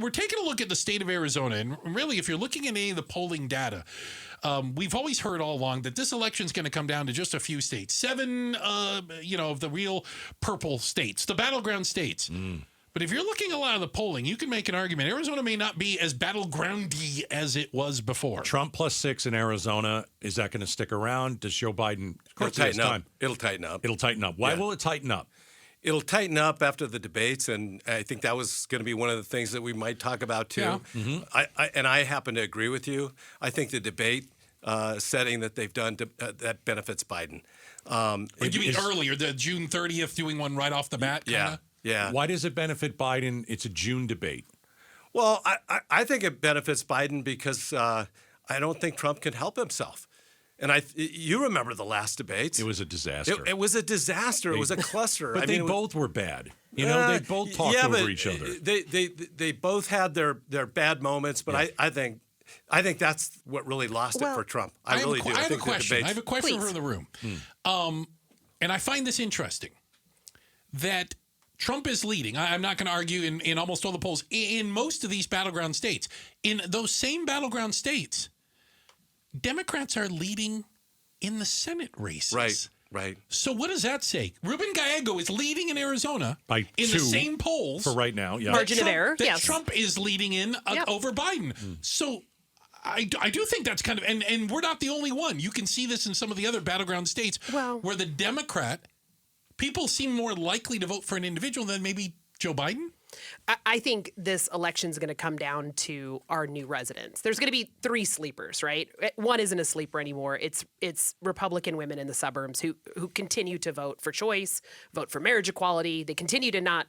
we're taking a look at the state of Arizona, and really, if you're looking at any of the polling data, we've always heard all along that this election is going to come down to just a few states, 7, of the real purple states, the battleground states. But if you're looking at a lot of the polling, you can make an argument. Arizona may not be as battlegroundy as it was before. Trump +6 in Arizona. Is that going to stick around? Does Joe Biden? It'll tighten up. It'll tighten up. It'll tighten up. Why will it tighten up? It'll tighten up after the debates, and I think that was going to be one of the things that we might talk about too. Yeah. Mm-hmm. I happen to agree with you. I think the debate setting that they've done that benefits Biden. You mean earlier, the June 30th, doing one right off the bat? Kinda? Yeah. Why does it benefit Biden? It's a June debate. Well, I think it benefits Biden because I don't think Trump can help himself. And you remember the last debates. It was a disaster. It was a disaster. It was a cluster. But they both were bad. They both talked over each other. They both had their bad moments, but I think that's what really lost it for Trump. I really do. I have a question. I have a question Please. from the room. And I find this interesting that Trump is leading. I'm not going to argue in almost all the polls. In most of these battleground states, in those same battleground states, Democrats are leading in the Senate races. Right. So what does that say? Ruben Gallego is leading in Arizona by in 2 the same polls for right now. Yeah, margin of error. That Yes, Trump is leading in over Biden. So I do think that's kind of and we're not the only one. You can see this in some of the other battleground states where the Democrat people seem more likely to vote for an individual than maybe Joe Biden. I think this election is going to come down to our new residents. There's going to be 3 sleepers, right? One isn't a sleeper anymore. It's Republican women in the suburbs who continue to vote for choice, vote for marriage equality. They continue to not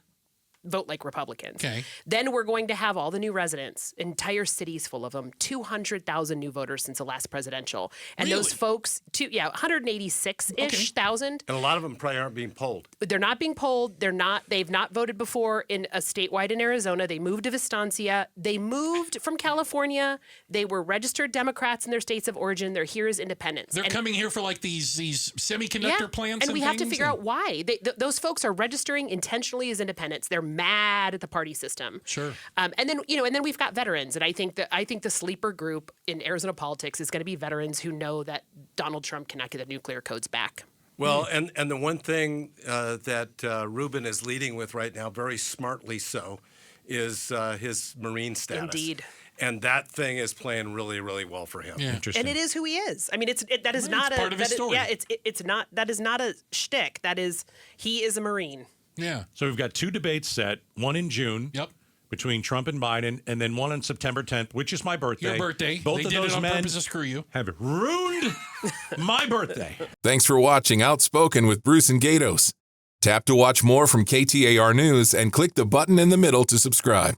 vote like Republicans. Okay. Then we're going to have all the new residents, entire cities full of them, 200,000 new voters since the last presidential. And those folks, 186-ish thousand. And a lot of them probably aren't being polled. They're not being polled. They've not voted before in a statewide in Arizona. They moved to Vistancia. They moved from California. They were registered Democrats in their states of origin. They're here as independents. They're coming here for like these semiconductor plants and we have to things figure out why. Those folks are registering intentionally as independents. They're mad at the party system. Sure. And then we've got veterans, and I think the sleeper group in Arizona politics is going to be veterans who know that Donald Trump cannot get the nuclear codes back. Well, and the one thing that Ruben is leading with right now, very smartly so, is his Marine status. Indeed. And that thing is playing really, really well for him. Yeah. Interesting. And it is who he is. I mean, that is not part of his story. that is not a shtick. He is a Marine. Yeah. So we've got 2 debates set, one in June. Yep. Between Trump and Biden, and then one on September 10th, which is my birthday. Your birthday. Both they of did those it on men purpose to screw you. have ruined my birthday. Thanks for watching Outspoken with Bruce and Gatos. Tap to watch more from KTAR News and click the button in the middle to subscribe.